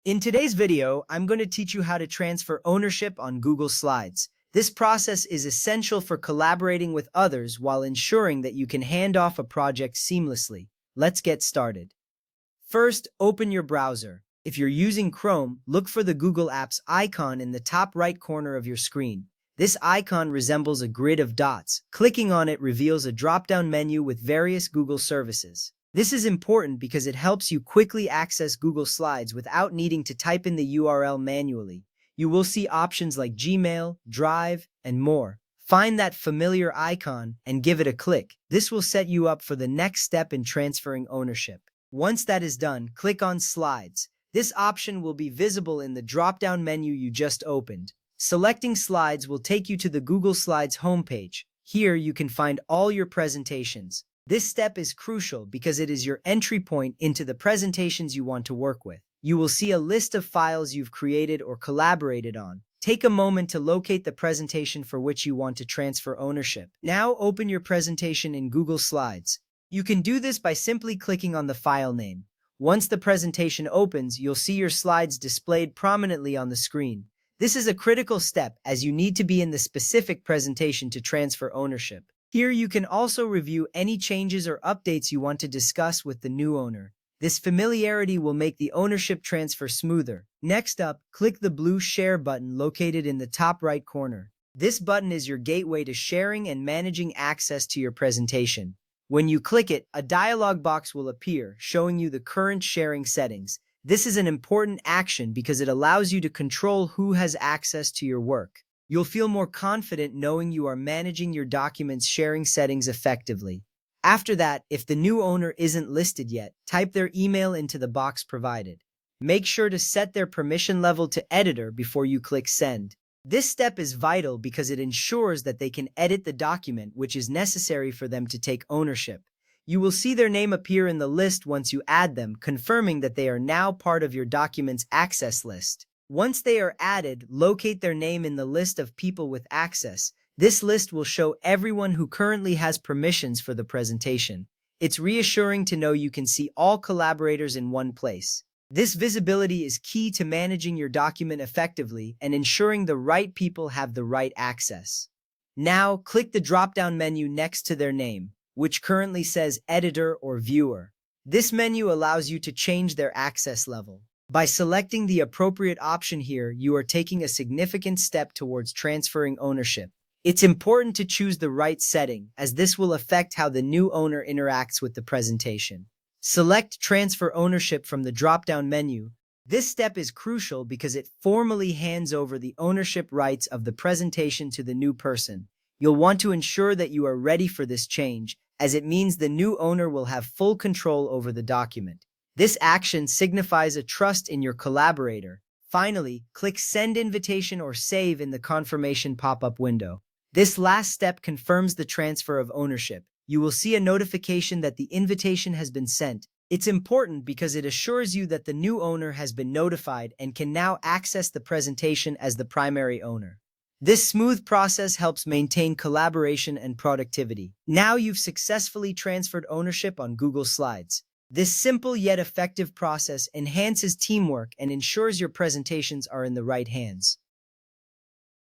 In today's video, I'm going to teach you how to transfer ownership on Google Slides. This process is essential for collaborating with others while ensuring that you can hand off a project seamlessly. Let's get started. First, open your browser. If you're using Chrome, look for the Google Apps icon in the top right corner of your screen. This icon resembles a grid of dots. Clicking on it reveals a drop-down menu with various Google services. This is important because it helps you quickly access Google Slides without needing to type in the URL manually. You will see options like Gmail, Drive, and more. Find that familiar icon and give it a click. This will set you up for the next step in transferring ownership. Once that is done, click on Slides. This option will be visible in the drop-down menu you just opened. Selecting Slides will take you to the Google Slides homepage. Here you can find all your presentations. This step is crucial because it is your entry point into the presentations you want to work with. You will see a list of files you've created or collaborated on. Take a moment to locate the presentation for which you want to transfer ownership. Now open your presentation in Google Slides. You can do this by simply clicking on the file name. Once the presentation opens, you'll see your slides displayed prominently on the screen. This is a critical step as you need to be in the specific presentation to transfer ownership. Here you can also review any changes or updates you want to discuss with the new owner. This familiarity will make the ownership transfer smoother. Next up, click the blue Share button located in the top right corner. This button is your gateway to sharing and managing access to your presentation. When you click it, a dialog box will appear showing you the current sharing settings. This is an important action because it allows you to control who has access to your work. You'll feel more confident knowing you are managing your documents' sharing settings effectively. After that, if the new owner isn't listed yet, type their email into the box provided. Make sure to set their permission level to editor before you click send. This step is vital because it ensures that they can edit the document, which is necessary for them to take ownership. You will see their name appear in the list once you add them, confirming that they are now part of your document's access list. Once they are added, locate their name in the list of people with access. This list will show everyone who currently has permissions for the presentation. It's reassuring to know you can see all collaborators in one place. This visibility is key to managing your document effectively and ensuring the right people have the right access. Now, click the drop-down menu next to their name, which currently says Editor or Viewer. This menu allows you to change their access level. By selecting the appropriate option here, you are taking a significant step towards transferring ownership. It's important to choose the right setting, as this will affect how the new owner interacts with the presentation. Select Transfer Ownership from the drop-down menu. This step is crucial because it formally hands over the ownership rights of the presentation to the new person. You'll want to ensure that you are ready for this change, as it means the new owner will have full control over the document. This action signifies a trust in your collaborator. Finally, click Send Invitation or Save in the confirmation pop-up window. This last step confirms the transfer of ownership. You will see a notification that the invitation has been sent. It's important because it assures you that the new owner has been notified and can now access the presentation as the primary owner. This smooth process helps maintain collaboration and productivity. Now you've successfully transferred ownership on Google Slides. This simple yet effective process enhances teamwork and ensures your presentations are in the right hands.